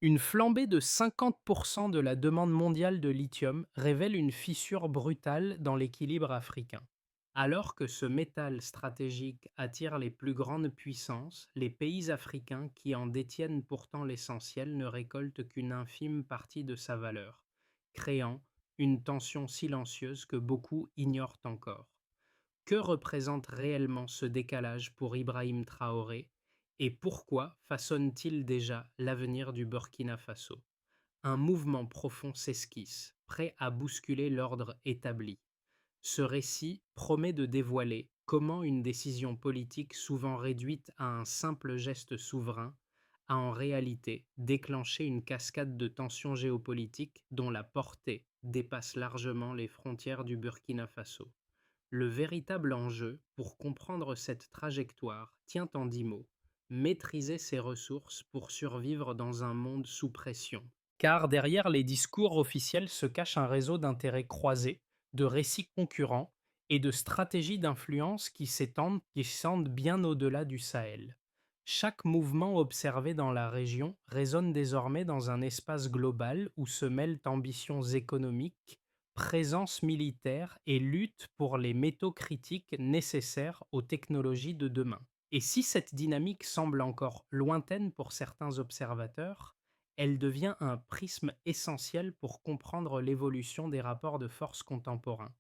Une flambée de 50% de la demande mondiale de lithium révèle une fissure brutale dans l'équilibre africain. Alors que ce métal stratégique attire les plus grandes puissances, les pays africains qui en détiennent pourtant l'essentiel ne récoltent qu'une infime partie de sa valeur, créant une tension silencieuse que beaucoup ignorent encore. Que représente réellement ce décalage pour Ibrahim Traoré et pourquoi façonne-t-il déjà l'avenir du Burkina Faso? Un mouvement profond s'esquisse, prêt à bousculer l'ordre établi. Ce récit promet de dévoiler comment une décision politique souvent réduite à un simple geste souverain a en réalité déclenché une cascade de tensions géopolitiques dont la portée dépasse largement les frontières du Burkina Faso. Le véritable enjeu, pour comprendre cette trajectoire, tient en 10 mots: maîtriser ses ressources pour survivre dans un monde sous pression. Car derrière les discours officiels se cache un réseau d'intérêts croisés, de récits concurrents et de stratégies d'influence qui s'étendent bien au-delà du Sahel. Chaque mouvement observé dans la région résonne désormais dans un espace global où se mêlent ambitions économiques, présence militaire et lutte pour les métaux critiques nécessaires aux technologies de demain. Et si cette dynamique semble encore lointaine pour certains observateurs, elle devient un prisme essentiel pour comprendre l'évolution des rapports de force contemporains.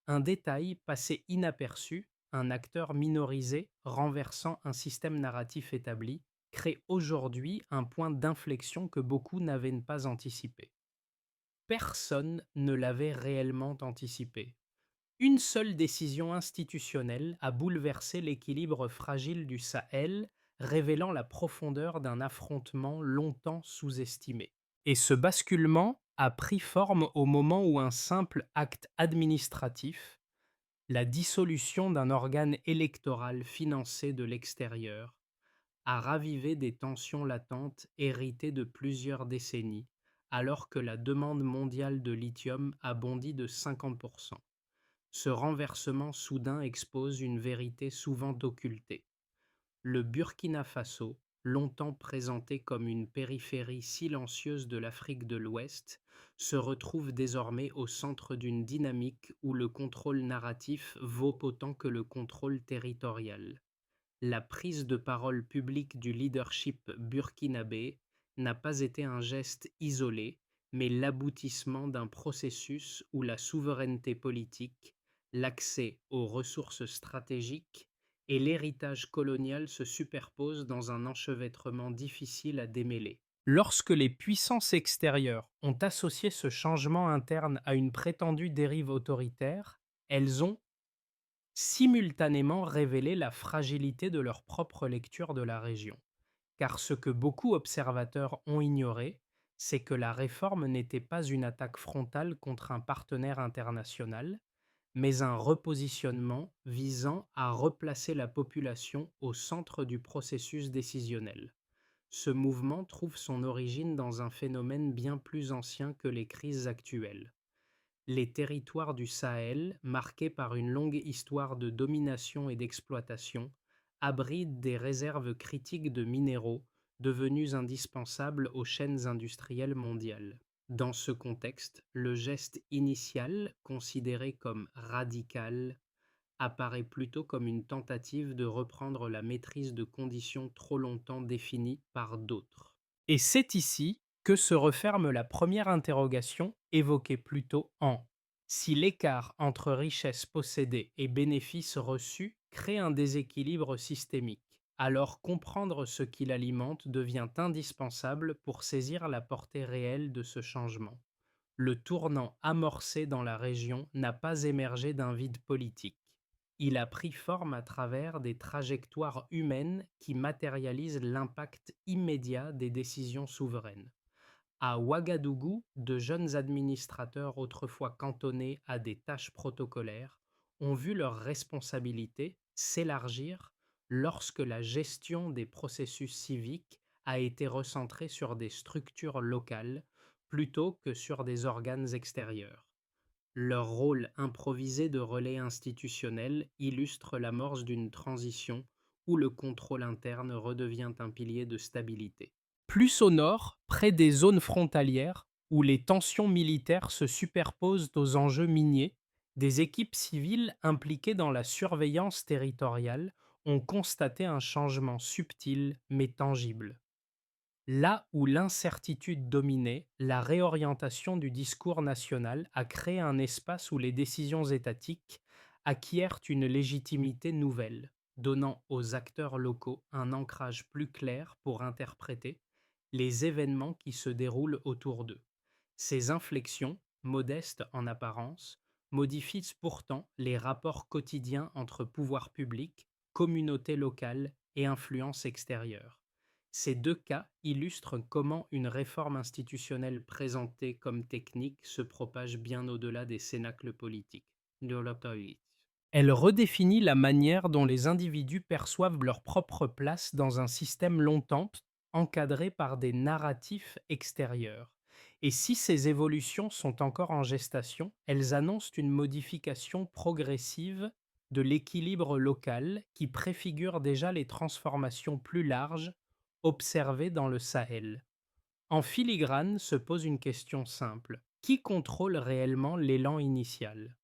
Un détail passé inaperçu, un acteur minorisé renversant un système narratif établi, crée aujourd'hui un point d'inflexion que beaucoup n'avaient pas anticipé. Personne ne l'avait réellement anticipé. Une seule décision institutionnelle a bouleversé l'équilibre fragile du Sahel, révélant la profondeur d'un affrontement longtemps sous-estimé. Et ce basculement a pris forme au moment où un simple acte administratif, la dissolution d'un organe électoral financé de l'extérieur, a ravivé des tensions latentes héritées de plusieurs décennies, alors que la demande mondiale de lithium a bondi de 50%. Ce renversement soudain expose une vérité souvent occultée. Le Burkina Faso, longtemps présenté comme une périphérie silencieuse de l'Afrique de l'Ouest, se retrouve désormais au centre d'une dynamique où le contrôle narratif vaut autant que le contrôle territorial. La prise de parole publique du leadership burkinabé n'a pas été un geste isolé, mais l'aboutissement d'un processus où la souveraineté politique, l'accès aux ressources stratégiques et l'héritage colonial se superposent dans un enchevêtrement difficile à démêler. Lorsque les puissances extérieures ont associé ce changement interne à une prétendue dérive autoritaire, elles ont simultanément révélé la fragilité de leur propre lecture de la région. Car ce que beaucoup observateurs ont ignoré, c'est que la réforme n'était pas une attaque frontale contre un partenaire international, mais un repositionnement visant à replacer la population au centre du processus décisionnel. Ce mouvement trouve son origine dans un phénomène bien plus ancien que les crises actuelles. Les territoires du Sahel, marqués par une longue histoire de domination et d'exploitation, abritent des réserves critiques de minéraux devenus indispensables aux chaînes industrielles mondiales. Dans ce contexte, le geste initial, considéré comme radical, apparaît plutôt comme une tentative de reprendre la maîtrise de conditions trop longtemps définies par d'autres. Et c'est ici que se referme la première interrogation évoquée plus tôt en: si l'écart entre richesses possédées et bénéfices reçus crée un déséquilibre systémique, alors comprendre ce qui l'alimente devient indispensable pour saisir la portée réelle de ce changement. Le tournant amorcé dans la région n'a pas émergé d'un vide politique. Il a pris forme à travers des trajectoires humaines qui matérialisent l'impact immédiat des décisions souveraines. À Ouagadougou, de jeunes administrateurs autrefois cantonnés à des tâches protocolaires ont vu leurs responsabilités s'élargir lorsque la gestion des processus civiques a été recentrée sur des structures locales plutôt que sur des organes extérieurs. Leur rôle improvisé de relais institutionnel illustre l'amorce d'une transition où le contrôle interne redevient un pilier de stabilité. Plus au nord, près des zones frontalières, où les tensions militaires se superposent aux enjeux miniers, des équipes civiles impliquées dans la surveillance territoriale ont constaté un changement subtil mais tangible. Là où l'incertitude dominait, la réorientation du discours national a créé un espace où les décisions étatiques acquièrent une légitimité nouvelle, donnant aux acteurs locaux un ancrage plus clair pour interpréter les événements qui se déroulent autour d'eux. Ces inflexions, modestes en apparence, modifient pourtant les rapports quotidiens entre pouvoir public, communauté locale et influence extérieure. Ces deux cas illustrent comment une réforme institutionnelle présentée comme technique se propage bien au-delà des cénacles politiques. Elle redéfinit la manière dont les individus perçoivent leur propre place dans un système longtemps encadré par des narratifs extérieurs. Et si ces évolutions sont encore en gestation, elles annoncent une modification progressive de l'équilibre local qui préfigure déjà les transformations plus larges observées dans le Sahel. En filigrane se pose une question simple. Qui contrôle réellement l'élan initial?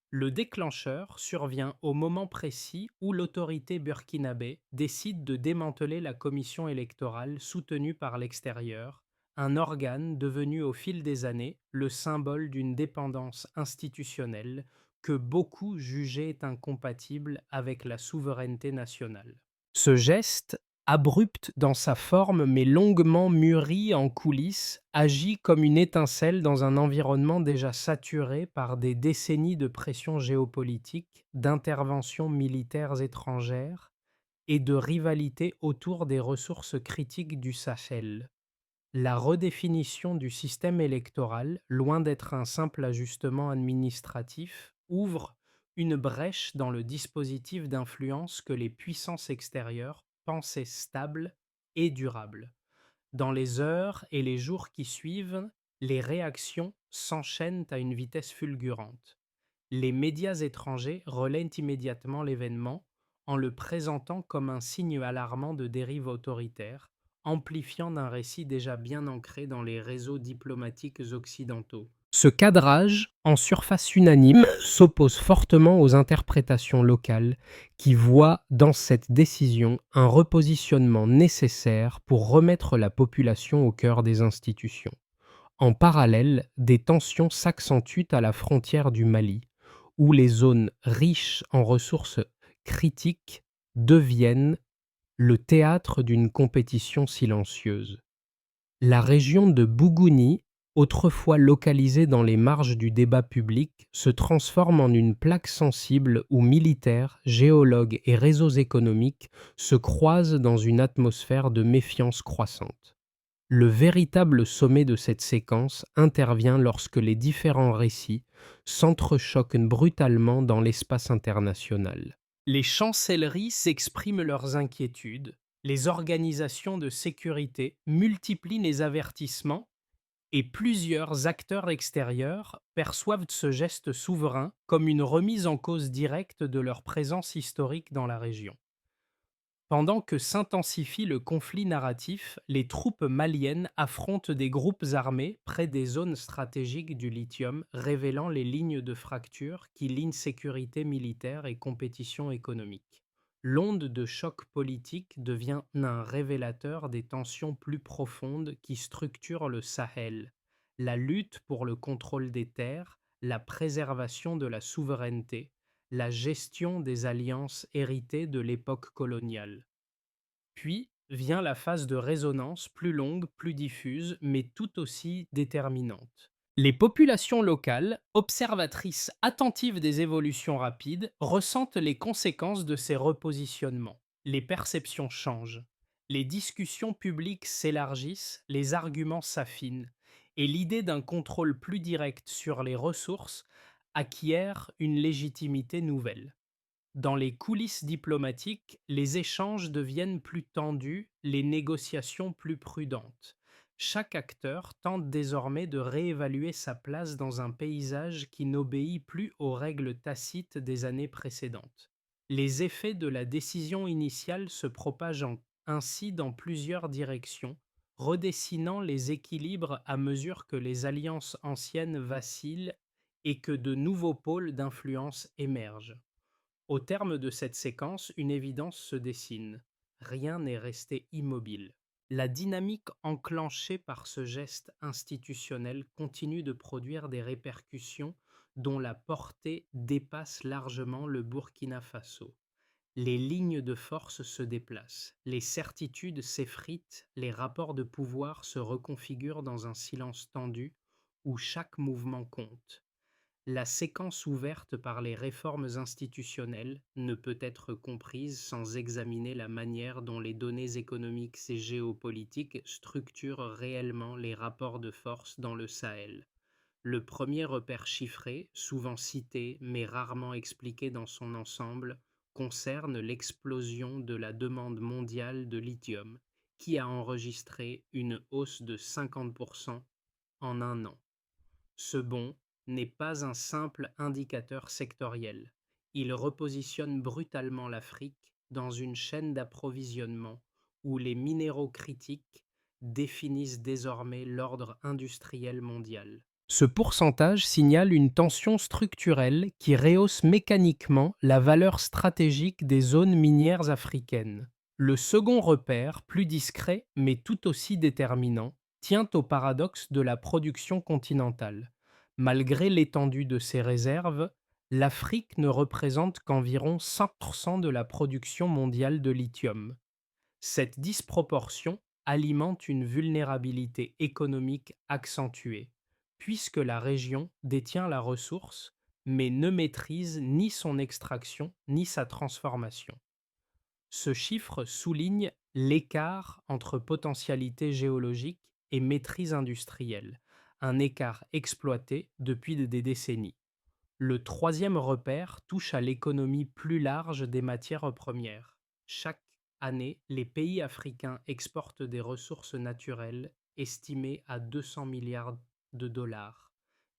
Le déclencheur survient au moment précis où l'autorité burkinabé décide de démanteler la commission électorale soutenue par l'extérieur, un organe devenu au fil des années le symbole d'une dépendance institutionnelle que beaucoup jugeaient incompatible avec la souveraineté nationale. Ce geste, abrupt dans sa forme mais longuement mûri en coulisses, agit comme une étincelle dans un environnement déjà saturé par des décennies de pression géopolitique, d'interventions militaires étrangères et de rivalité autour des ressources critiques du Sahel. La redéfinition du système électoral, loin d'être un simple ajustement administratif, ouvre une brèche dans le dispositif d'influence que les puissances extérieures pensaient stable et durable. Dans les heures et les jours qui suivent, les réactions s'enchaînent à une vitesse fulgurante. Les médias étrangers relaient immédiatement l'événement en le présentant comme un signe alarmant de dérive autoritaire, amplifiant d'un récit déjà bien ancré dans les réseaux diplomatiques occidentaux. Ce cadrage, en surface unanime, s'oppose fortement aux interprétations locales qui voient dans cette décision un repositionnement nécessaire pour remettre la population au cœur des institutions. En parallèle, des tensions s'accentuent à la frontière du Mali, où les zones riches en ressources critiques deviennent le théâtre d'une compétition silencieuse. La région de Bougouni, autrefois localisée dans les marges du débat public, se transforme en une plaque sensible où militaires, géologues et réseaux économiques se croisent dans une atmosphère de méfiance croissante. Le véritable sommet de cette séquence intervient lorsque les différents récits s'entrechoquent brutalement dans l'espace international. Les chancelleries s'expriment leurs inquiétudes, les organisations de sécurité multiplient les avertissements et plusieurs acteurs extérieurs perçoivent ce geste souverain comme une remise en cause directe de leur présence historique dans la région. Pendant que s'intensifie le conflit narratif, les troupes maliennes affrontent des groupes armés près des zones stratégiques du lithium, révélant les lignes de fracture qui lient sécurité militaire et compétition économique. L'onde de choc politique devient un révélateur des tensions plus profondes qui structurent le Sahel. La lutte pour le contrôle des terres, la préservation de la souveraineté, la gestion des alliances héritées de l'époque coloniale. Puis vient la phase de résonance plus longue, plus diffuse, mais tout aussi déterminante. Les populations locales, observatrices attentives des évolutions rapides, ressentent les conséquences de ces repositionnements. Les perceptions changent. Les discussions publiques s'élargissent, les arguments s'affinent, et l'idée d'un contrôle plus direct sur les ressources acquiert une légitimité nouvelle. Dans les coulisses diplomatiques, les échanges deviennent plus tendus, les négociations plus prudentes. Chaque acteur tente désormais de réévaluer sa place dans un paysage qui n'obéit plus aux règles tacites des années précédentes. Les effets de la décision initiale se propagent ainsi dans plusieurs directions, redessinant les équilibres à mesure que les alliances anciennes vacillent et que de nouveaux pôles d'influence émergent. Au terme de cette séquence, une évidence se dessine. Rien n'est resté immobile. La dynamique enclenchée par ce geste institutionnel continue de produire des répercussions dont la portée dépasse largement le Burkina Faso. Les lignes de force se déplacent, les certitudes s'effritent, les rapports de pouvoir se reconfigurent dans un silence tendu où chaque mouvement compte. La séquence ouverte par les réformes institutionnelles ne peut être comprise sans examiner la manière dont les données économiques et géopolitiques structurent réellement les rapports de force dans le Sahel. Le premier repère chiffré, souvent cité mais rarement expliqué dans son ensemble, concerne l'explosion de la demande mondiale de lithium, qui a enregistré une hausse de 50% en un an. Ce bond n'est pas un simple indicateur sectoriel. Il repositionne brutalement l'Afrique dans une chaîne d'approvisionnement où les minéraux critiques définissent désormais l'ordre industriel mondial. Ce pourcentage signale une tension structurelle qui rehausse mécaniquement la valeur stratégique des zones minières africaines. Le second repère, plus discret mais tout aussi déterminant, tient au paradoxe de la production continentale. Malgré l'étendue de ses réserves, l'Afrique ne représente qu'environ 5% de la production mondiale de lithium. Cette disproportion alimente une vulnérabilité économique accentuée, puisque la région détient la ressource, mais ne maîtrise ni son extraction ni sa transformation. Ce chiffre souligne l'écart entre potentialité géologique et maîtrise industrielle, un écart exploité depuis des décennies. Le troisième repère touche à l'économie plus large des matières premières. Chaque année, les pays africains exportent des ressources naturelles estimées à 200 milliards de dollars,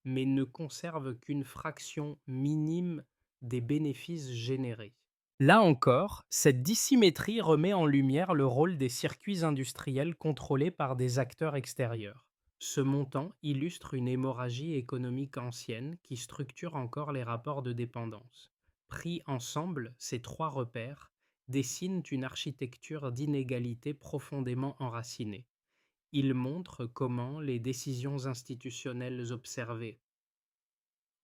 mais ne conservent qu'une fraction minime des bénéfices générés. Là encore, cette dissymétrie remet en lumière le rôle des circuits industriels contrôlés par des acteurs extérieurs. Ce montant illustre une hémorragie économique ancienne qui structure encore les rapports de dépendance. Pris ensemble, ces trois repères dessinent une architecture d'inégalités profondément enracinée. Ils montrent comment les décisions institutionnelles observées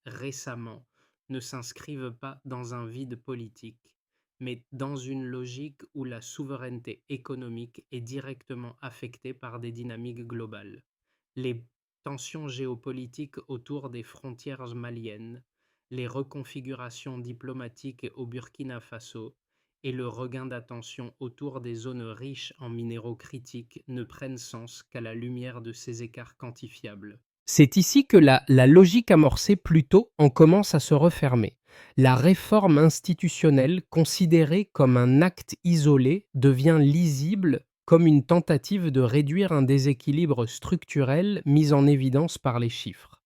récemment ne s'inscrivent pas dans un vide politique, mais dans une logique où la souveraineté économique est directement affectée par des dynamiques globales. Les tensions géopolitiques autour des frontières maliennes, les reconfigurations diplomatiques au Burkina Faso et le regain d'attention autour des zones riches en minéraux critiques ne prennent sens qu'à la lumière de ces écarts quantifiables. C'est ici que la logique amorcée plus tôt en commence à se refermer. La réforme institutionnelle, considérée comme un acte isolé, devient lisible comme une tentative de réduire un déséquilibre structurel mis en évidence par les chiffres.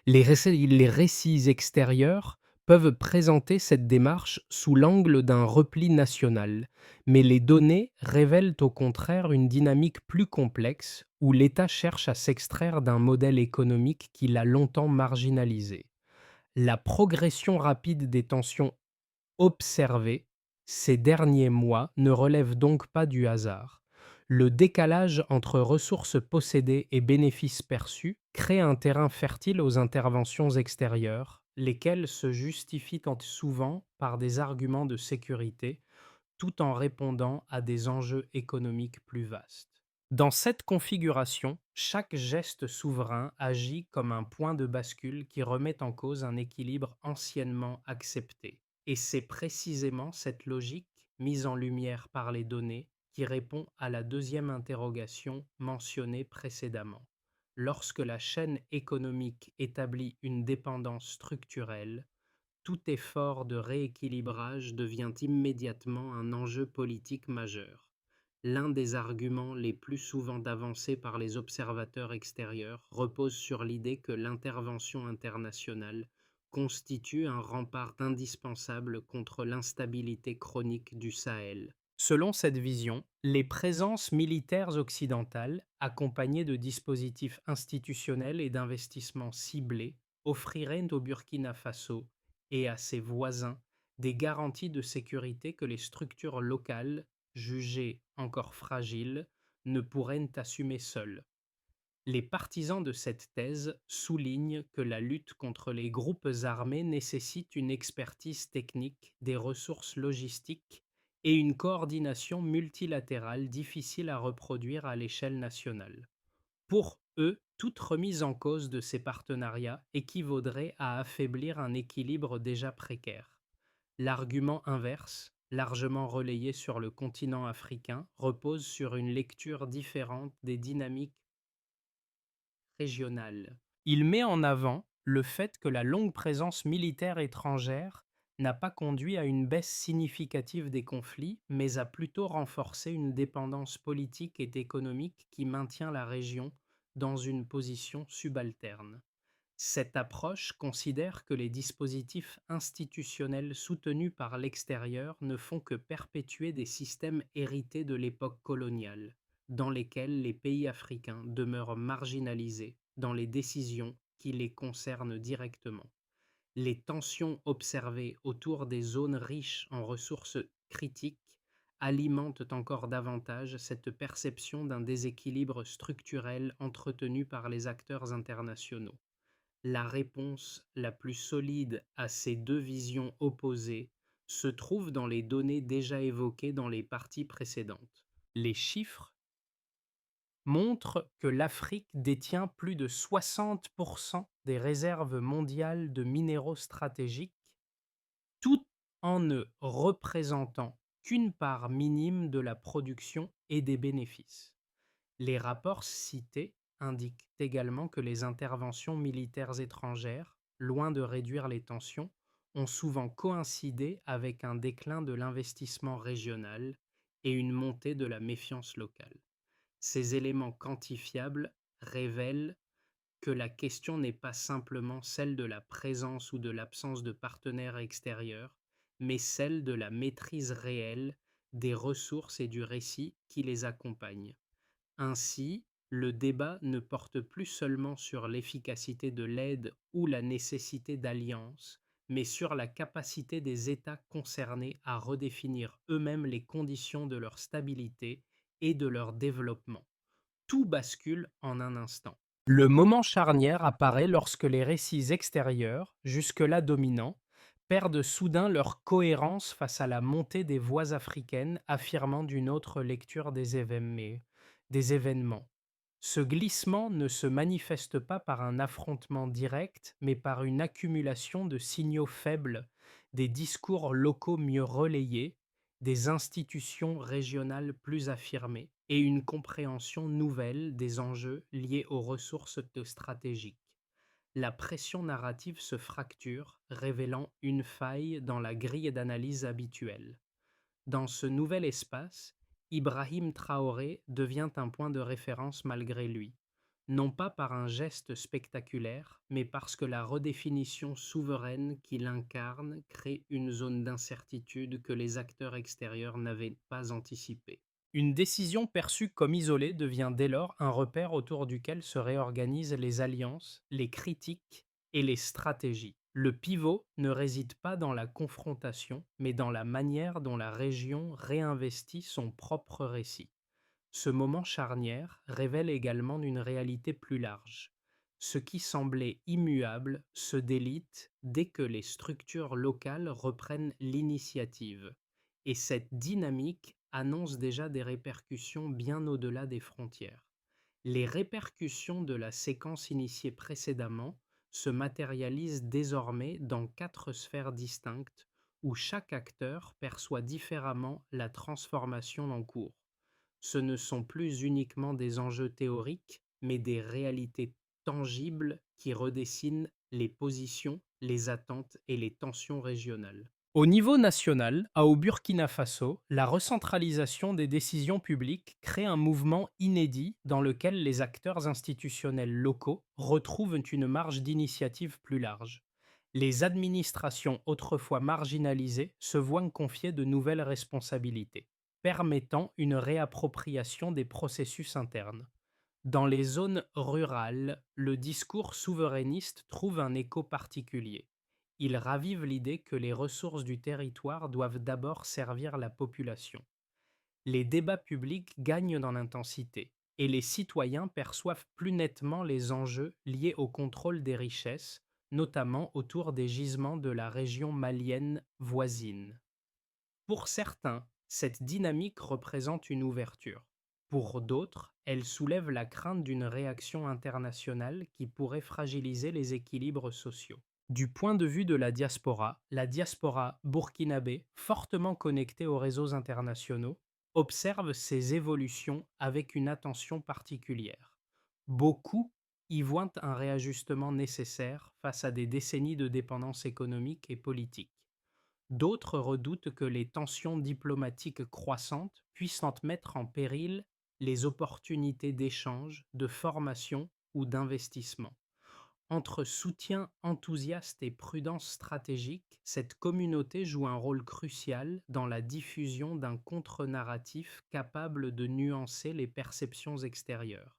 Les récits extérieurs peuvent présenter cette démarche sous l'angle d'un repli national, mais les données révèlent au contraire une dynamique plus complexe où l'État cherche à s'extraire d'un modèle économique qui l'a longtemps marginalisé. La progression rapide des tensions observées ces derniers mois ne relève donc pas du hasard. Le décalage entre ressources possédées et bénéfices perçus crée un terrain fertile aux interventions extérieures, lesquelles se justifient souvent par des arguments de sécurité, tout en répondant à des enjeux économiques plus vastes. Dans cette configuration, chaque geste souverain agit comme un point de bascule qui remet en cause un équilibre anciennement accepté. Et c'est précisément cette logique, mise en lumière par les données, qui répond à la deuxième interrogation mentionnée précédemment. Lorsque la chaîne économique établit une dépendance structurelle, tout effort de rééquilibrage devient immédiatement un enjeu politique majeur. L'un des arguments les plus souvent avancés par les observateurs extérieurs repose sur l'idée que l'intervention internationale constitue un rempart indispensable contre l'instabilité chronique du Sahel. Selon cette vision, les présences militaires occidentales, accompagnées de dispositifs institutionnels et d'investissements ciblés, offriraient au Burkina Faso et à ses voisins des garanties de sécurité que les structures locales, jugées encore fragiles, ne pourraient assumer seules. Les partisans de cette thèse soulignent que la lutte contre les groupes armés nécessite une expertise technique, des ressources logistiques et une coordination multilatérale difficile à reproduire à l'échelle nationale. Pour eux, toute remise en cause de ces partenariats équivaudrait à affaiblir un équilibre déjà précaire. L'argument inverse, largement relayé sur le continent africain, repose sur une lecture différente des dynamiques régionale. Il met en avant le fait que la longue présence militaire étrangère n'a pas conduit à une baisse significative des conflits, mais a plutôt renforcé une dépendance politique et économique qui maintient la région dans une position subalterne. Cette approche considère que les dispositifs institutionnels soutenus par l'extérieur ne font que perpétuer des systèmes hérités de l'époque coloniale, dans lesquels les pays africains demeurent marginalisés dans les décisions qui les concernent directement. Les tensions observées autour des zones riches en ressources critiques alimentent encore davantage cette perception d'un déséquilibre structurel entretenu par les acteurs internationaux. La réponse la plus solide à ces deux visions opposées se trouve dans les données déjà évoquées dans les parties précédentes. Les chiffres montrent que l'Afrique détient plus de 60% des réserves mondiales de minéraux stratégiques, tout en ne représentant qu'une part minime de la production et des bénéfices. Les rapports cités indiquent également que les interventions militaires étrangères, loin de réduire les tensions, ont souvent coïncidé avec un déclin de l'investissement régional et une montée de la méfiance locale. Ces éléments quantifiables révèlent que la question n'est pas simplement celle de la présence ou de l'absence de partenaires extérieurs, mais celle de la maîtrise réelle des ressources et du récit qui les accompagnent. Ainsi, le débat ne porte plus seulement sur l'efficacité de l'aide ou la nécessité d'alliances, mais sur la capacité des États concernés à redéfinir eux-mêmes les conditions de leur stabilité et de leur développement. Tout bascule en un instant. Le moment charnière apparaît lorsque les récits extérieurs, jusque-là dominants, perdent soudain leur cohérence face à la montée des voix africaines affirmant d'une autre lecture des événements. Ce glissement ne se manifeste pas par un affrontement direct, mais par une accumulation de signaux faibles, des discours locaux mieux relayés, des institutions régionales plus affirmées et une compréhension nouvelle des enjeux liés aux ressources stratégiques. La pression narrative se fracture, révélant une faille dans la grille d'analyse habituelle. Dans ce nouvel espace, Ibrahim Traoré devient un point de référence malgré lui, non pas par un geste spectaculaire, mais parce que la redéfinition souveraine qu'il incarne crée une zone d'incertitude que les acteurs extérieurs n'avaient pas anticipée. Une décision perçue comme isolée devient dès lors un repère autour duquel se réorganisent les alliances, les critiques et les stratégies. Le pivot ne réside pas dans la confrontation, mais dans la manière dont la région réinvestit son propre récit. Ce moment charnière révèle également une réalité plus large. Ce qui semblait immuable se délite dès que les structures locales reprennent l'initiative. Et cette dynamique annonce déjà des répercussions bien au-delà des frontières. Les répercussions de la séquence initiée précédemment se matérialisent désormais dans quatre sphères distinctes où chaque acteur perçoit différemment la transformation en cours. Ce ne sont plus uniquement des enjeux théoriques, mais des réalités tangibles qui redessinent les positions, les attentes et les tensions régionales. Au niveau national, au Burkina Faso, la recentralisation des décisions publiques crée un mouvement inédit dans lequel les acteurs institutionnels locaux retrouvent une marge d'initiative plus large. Les administrations autrefois marginalisées se voient confier de nouvelles responsabilités. permettant une réappropriation des processus internes. Dans les zones rurales, le discours souverainiste trouve un écho particulier. Il ravive l'idée que les ressources du territoire doivent d'abord servir la population. Les débats publics gagnent dans l'intensité et les citoyens perçoivent plus nettement les enjeux liés au contrôle des richesses, notamment autour des gisements de la région malienne voisine. Pour certains, cette dynamique représente une ouverture. Pour d'autres, elle soulève la crainte d'une réaction internationale qui pourrait fragiliser les équilibres sociaux. Du point de vue de la diaspora burkinabé, fortement connectée aux réseaux internationaux, observe ces évolutions avec une attention particulière. Beaucoup y voient un réajustement nécessaire face à des décennies de dépendance économique et politique. D'autres redoutent que les tensions diplomatiques croissantes puissent en mettre en péril les opportunités d'échange, de formation ou d'investissement. Entre soutien enthousiaste et prudence stratégique, cette communauté joue un rôle crucial dans la diffusion d'un contre-narratif capable de nuancer les perceptions extérieures.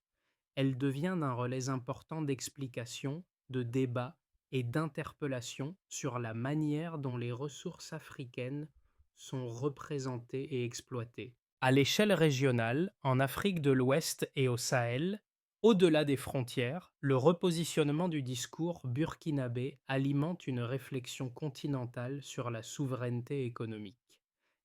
Elle devient un relais important d'explication, de débat et d'interpellation sur la manière dont les ressources africaines sont représentées et exploitées. À l'échelle régionale, en Afrique de l'Ouest et au Sahel, au-delà des frontières, le repositionnement du discours burkinabé alimente une réflexion continentale sur la souveraineté économique.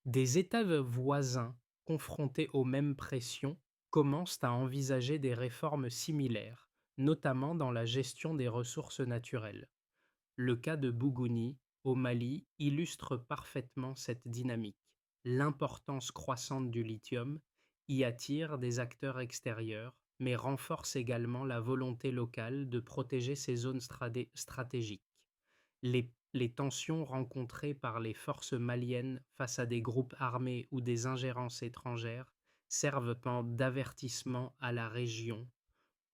Des États voisins confrontés aux mêmes pressions commencent à envisager des réformes similaires, notamment dans la gestion des ressources naturelles. Le cas de Bougouni, au Mali, illustre parfaitement cette dynamique. L'importance croissante du lithium y attire des acteurs extérieurs, mais renforce également la volonté locale de protéger ces zones stratégiques. Les tensions rencontrées par les forces maliennes face à des groupes armés ou des ingérences étrangères servent d'avertissement à la région.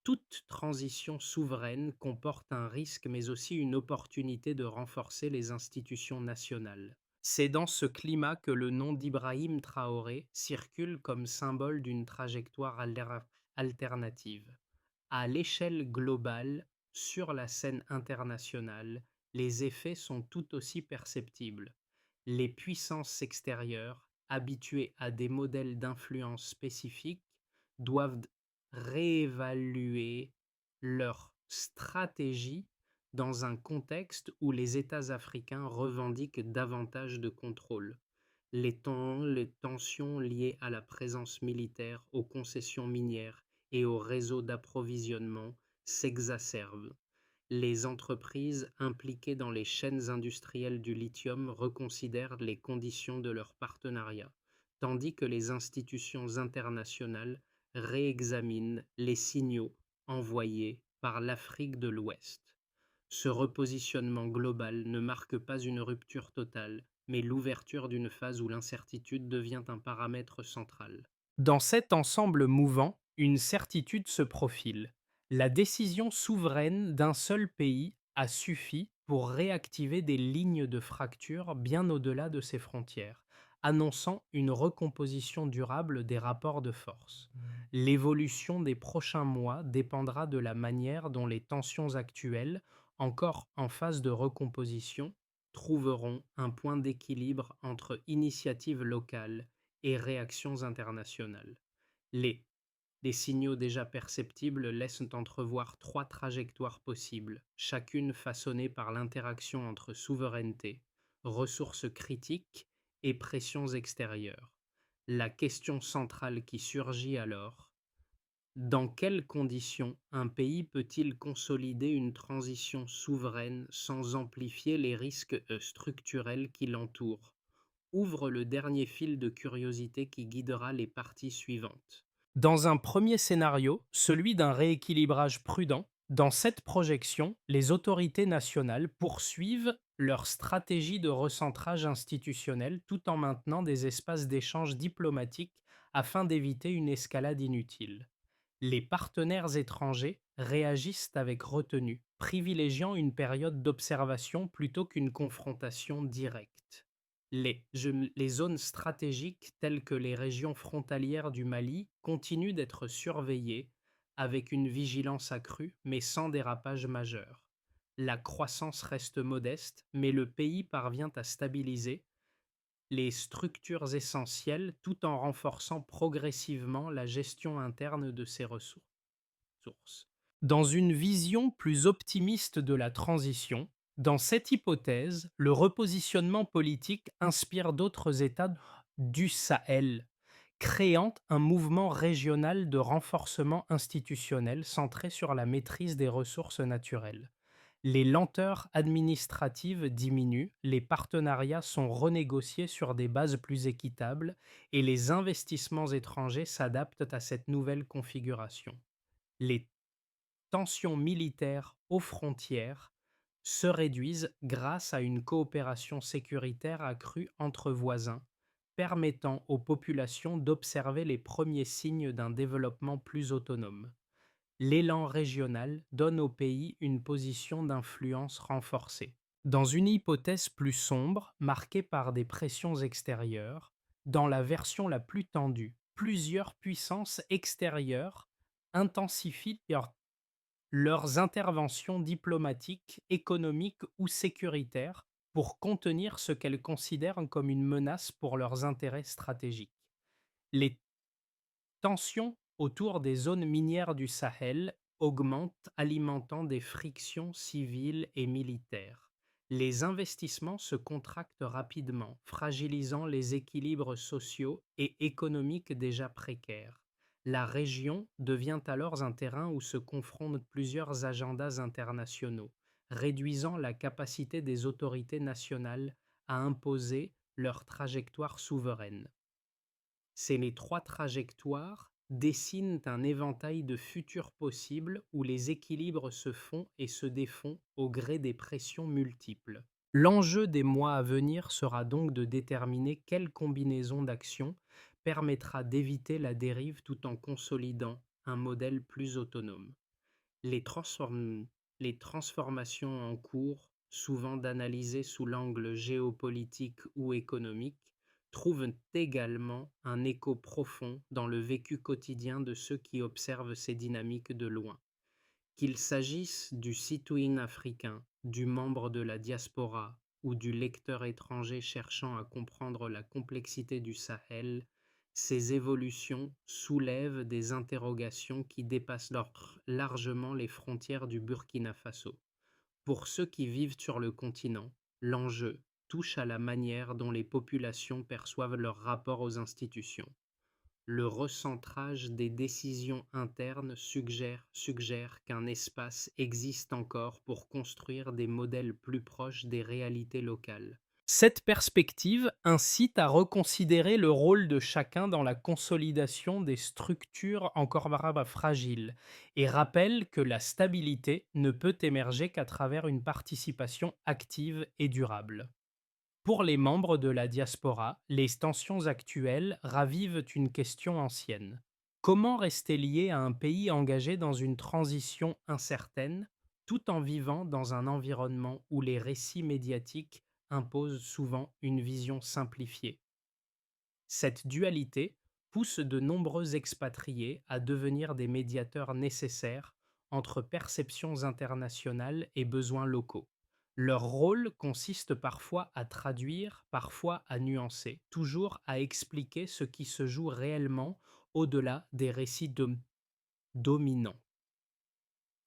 Toute transition souveraine comporte un risque mais aussi une opportunité de renforcer les institutions nationales. C'est dans ce climat que le nom d'Ibrahim Traoré circule comme symbole d'une trajectoire alternative. À l'échelle globale, sur la scène internationale, les effets sont tout aussi perceptibles. Les puissances extérieures, habituées à des modèles d'influence spécifiques, doivent réévaluer leur stratégie dans un contexte où les États africains revendiquent davantage de contrôle. Les tensions liées à la présence militaire, aux concessions minières et aux réseaux d'approvisionnement s'exacerbent. Les entreprises impliquées dans les chaînes industrielles du lithium reconsidèrent les conditions de leur partenariat, tandis que les institutions internationales réexaminent les signaux envoyés par l'Afrique de l'Ouest. Ce repositionnement global ne marque pas une rupture totale, mais l'ouverture d'une phase où l'incertitude devient un paramètre central. Dans cet ensemble mouvant, une certitude se profile. La décision souveraine d'un seul pays a suffi pour réactiver des lignes de fracture bien au-delà de ses frontières, annonçant une recomposition durable des rapports de force. L'évolution des prochains mois dépendra de la manière dont les tensions actuelles, encore en phase de recomposition, trouveront un point d'équilibre entre initiatives locales et réactions internationales. Les, les signaux déjà perceptibles laissent entrevoir trois trajectoires possibles, chacune façonnée par l'interaction entre souveraineté, ressources critiques et pressions extérieures. La question centrale qui surgit alors: dans quelles conditions un pays peut-il consolider une transition souveraine sans amplifier les risques structurels qui l'entourent? Ouvre le dernier fil de curiosité qui guidera les parties suivantes. Dans un premier scénario, celui d'un rééquilibrage prudent, dans cette projection, les autorités nationales poursuivent leur stratégie de recentrage institutionnel tout en maintenant des espaces d'échange diplomatique afin d'éviter une escalade inutile. Les partenaires étrangers réagissent avec retenue, privilégiant une période d'observation plutôt qu'une confrontation directe. Les zones stratégiques telles que les régions frontalières du Mali continuent d'être surveillées avec une vigilance accrue, mais sans dérapage majeur. La croissance reste modeste, mais le pays parvient à stabiliser les structures essentielles tout en renforçant progressivement la gestion interne de ses ressources. Dans une vision plus optimiste de la transition, dans cette hypothèse, le repositionnement politique inspire d'autres États du Sahel, créant un mouvement régional de renforcement institutionnel centré sur la maîtrise des ressources naturelles. Les lenteurs administratives diminuent, les partenariats sont renégociés sur des bases plus équitables et les investissements étrangers s'adaptent à cette nouvelle configuration. Les tensions militaires aux frontières se réduisent grâce à une coopération sécuritaire accrue entre voisins, permettant aux populations d'observer les premiers signes d'un développement plus autonome. L'élan régional donne au pays une position d'influence renforcée. Dans une hypothèse plus sombre, marquée par des pressions extérieures, dans la version la plus tendue, plusieurs puissances extérieures intensifient leurs interventions diplomatiques, économiques ou sécuritaires pour contenir ce qu'elles considèrent comme une menace pour leurs intérêts stratégiques. Les tensions autour des zones minières du Sahel augmentent, alimentant des frictions civiles et militaires. Les investissements se contractent rapidement, fragilisant les équilibres sociaux et économiques déjà précaires. La région devient alors un terrain où se confrontent plusieurs agendas internationaux, réduisant la capacité des autorités nationales à imposer leur trajectoire souveraine. Ces trois trajectoires dessinent un éventail de futurs possibles où les équilibres se font et se défont au gré des pressions multiples. L'enjeu des mois à venir sera donc de déterminer quelle combinaison d'actions permettra d'éviter la dérive tout en consolidant un modèle plus autonome. Les, transform- les transformations en cours, souvent d'analyser sous l'angle géopolitique ou économique, trouvent également un écho profond dans le vécu quotidien de ceux qui observent ces dynamiques de loin. Qu'il s'agisse du citoyen africain, du membre de la diaspora ou du lecteur étranger cherchant à comprendre la complexité du Sahel, ces évolutions soulèvent des interrogations qui dépassent largement les frontières du Burkina Faso. Pour ceux qui vivent sur le continent, l'enjeu touche à la manière dont les populations perçoivent leur rapport aux institutions. Le recentrage des décisions internes suggère qu'un espace existe encore pour construire des modèles plus proches des réalités locales. Cette perspective incite à reconsidérer le rôle de chacun dans la consolidation des structures encore fragiles et rappelle que la stabilité ne peut émerger qu'à travers une participation active et durable. Pour les membres de la diaspora, les tensions actuelles ravivent une question ancienne. Comment rester lié à un pays engagé dans une transition incertaine, tout en vivant dans un environnement où les récits médiatiques imposent souvent une vision simplifiée? Cette dualité pousse de nombreux expatriés à devenir des médiateurs nécessaires entre perceptions internationales et besoins locaux. Leur rôle consiste parfois à traduire, parfois à nuancer, toujours à expliquer ce qui se joue réellement au-delà des récits dominants.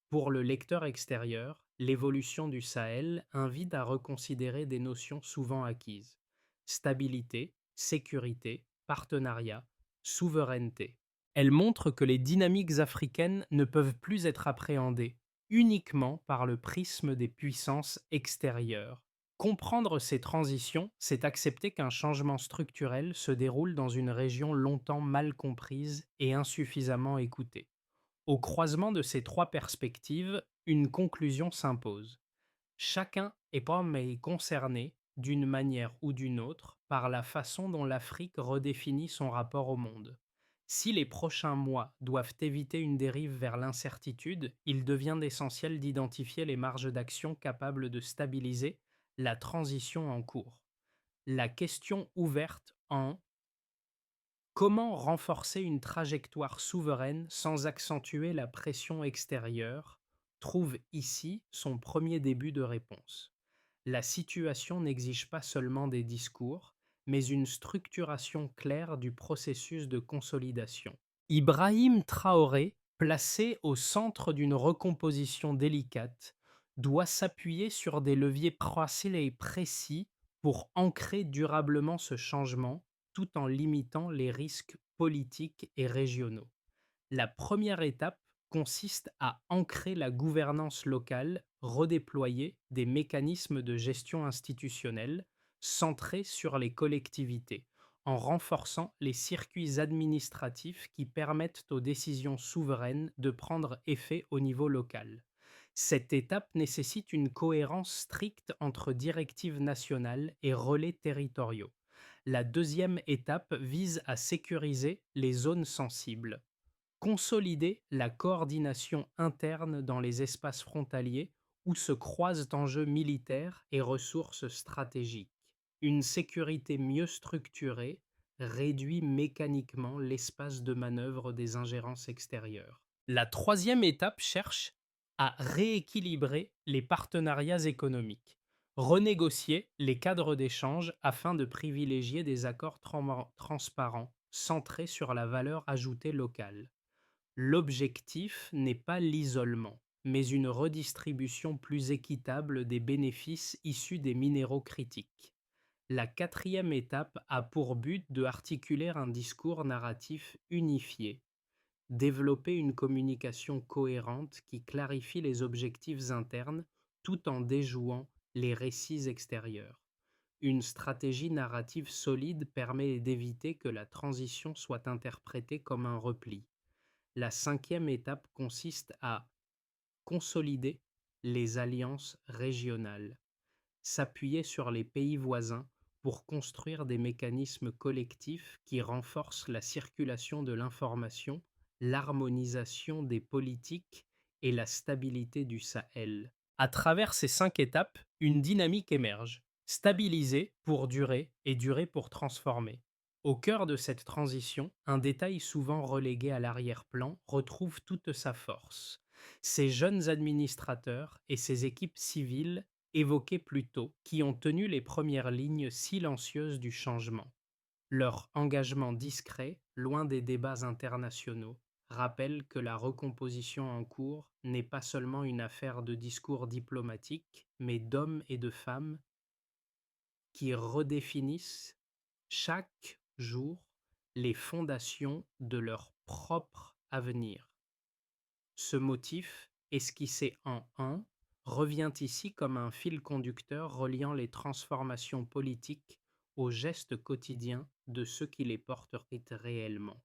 Pour le lecteur extérieur, l'évolution du Sahel invite à reconsidérer des notions souvent acquises: stabilité, sécurité, partenariat, souveraineté. Elle montre que les dynamiques africaines ne peuvent plus être appréhendées uniquement par le prisme des puissances extérieures. Comprendre ces transitions, c'est accepter qu'un changement structurel se déroule dans une région longtemps mal comprise et insuffisamment écoutée. Au croisement de ces trois perspectives, une conclusion s'impose. Chacun est concerné, d'une manière ou d'une autre, par la façon dont l'Afrique redéfinit son rapport au monde. Si les prochains mois doivent éviter une dérive vers l'incertitude, il devient essentiel d'identifier les marges d'action capables de stabiliser la transition en cours. La question ouverte en comment renforcer une trajectoire souveraine sans accentuer la pression extérieure trouve ici son premier début de réponse. La situation n'exige pas seulement des discours, mais une structuration claire du processus de consolidation. Ibrahim Traoré, placé au centre d'une recomposition délicate, doit s'appuyer sur des leviers précis et précis pour ancrer durablement ce changement tout en limitant les risques politiques et régionaux. La première étape consiste à ancrer la gouvernance locale, redéployer des mécanismes de gestion institutionnelle centrés sur les collectivités, en renforçant les circuits administratifs qui permettent aux décisions souveraines de prendre effet au niveau local. Cette étape nécessite une cohérence stricte entre directives nationales et relais territoriaux. La deuxième étape vise à sécuriser les zones sensibles, consolider la coordination interne dans les espaces frontaliers où se croisent enjeux militaires et ressources stratégiques. Une sécurité mieux structurée réduit mécaniquement l'espace de manœuvre des ingérences extérieures. La troisième étape cherche à rééquilibrer les partenariats économiques, renégocier les cadres d'échange afin de privilégier des accords transparents centrés sur la valeur ajoutée locale. L'objectif n'est pas l'isolement, mais une redistribution plus équitable des bénéfices issus des minéraux critiques. La quatrième étape a pour but de articuler un discours narratif unifié, développer une communication cohérente qui clarifie les objectifs internes tout en déjouant les récits extérieurs. Une stratégie narrative solide permet d'éviter que la transition soit interprétée comme un repli. La cinquième étape consiste à consolider les alliances régionales, s'appuyer sur les pays voisins pour construire des mécanismes collectifs qui renforcent la circulation de l'information, l'harmonisation des politiques et la stabilité du Sahel. À travers ces 5 étapes, une dynamique émerge, stabiliser pour durer et durer pour transformer. Au cœur de cette transition, un détail souvent relégué à l'arrière-plan retrouve toute sa force. Ces jeunes administrateurs et ces équipes civiles évoqués plus tôt, qui ont tenu les premières lignes silencieuses du changement. Leur engagement discret, loin des débats internationaux, rappelle que la recomposition en cours n'est pas seulement une affaire de discours diplomatiques, mais d'hommes et de femmes qui redéfinissent chaque jour les fondations de leur propre avenir. Ce motif, esquissé en 1, revient ici comme un fil conducteur reliant les transformations politiques aux gestes quotidiens de ceux qui les portent réellement.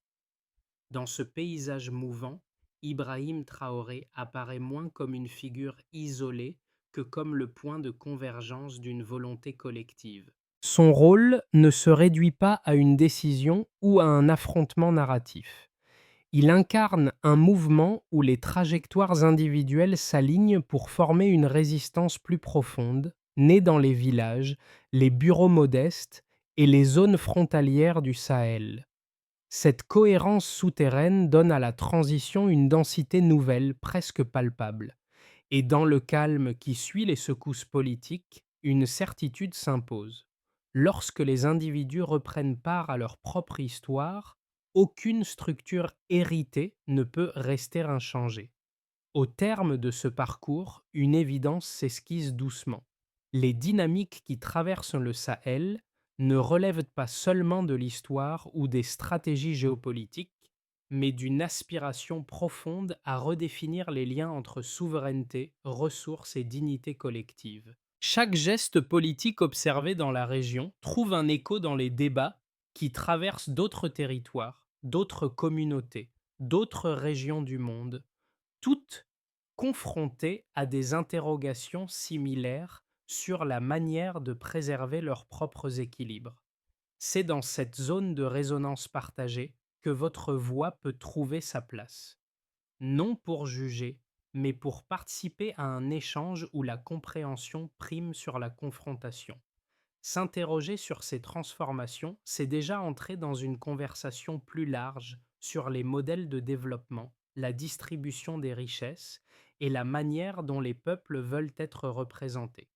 Dans ce paysage mouvant, Ibrahim Traoré apparaît moins comme une figure isolée que comme le point de convergence d'une volonté collective. Son rôle ne se réduit pas à une décision ou à un affrontement narratif. Il incarne un mouvement où les trajectoires individuelles s'alignent pour former une résistance plus profonde, née dans les villages, les bureaux modestes et les zones frontalières du Sahel. Cette cohérence souterraine donne à la transition une densité nouvelle, presque palpable. Et dans le calme qui suit les secousses politiques, une certitude s'impose. Lorsque les individus reprennent part à leur propre histoire, aucune structure héritée ne peut rester inchangée. Au terme de ce parcours, une évidence s'esquisse doucement. Les dynamiques qui traversent le Sahel ne relèvent pas seulement de l'histoire ou des stratégies géopolitiques, mais d'une aspiration profonde à redéfinir les liens entre souveraineté, ressources et dignité collective. Chaque geste politique observé dans la région trouve un écho dans les débats qui traversent d'autres territoires, d'autres communautés, d'autres régions du monde, toutes confrontées à des interrogations similaires sur la manière de préserver leurs propres équilibres. C'est dans cette zone de résonance partagée que votre voix peut trouver sa place. Non pour juger, mais pour participer à un échange où la compréhension prime sur la confrontation. S'interroger sur ces transformations, c'est déjà entrer dans une conversation plus large sur les modèles de développement, la distribution des richesses et la manière dont les peuples veulent être représentés.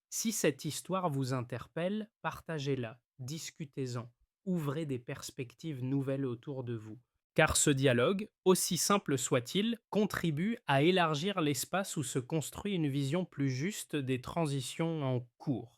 Si cette histoire vous interpelle, partagez-la, discutez-en, ouvrez des perspectives nouvelles autour de vous. Car ce dialogue, aussi simple soit-il, contribue à élargir l'espace où se construit une vision plus juste des transitions en cours.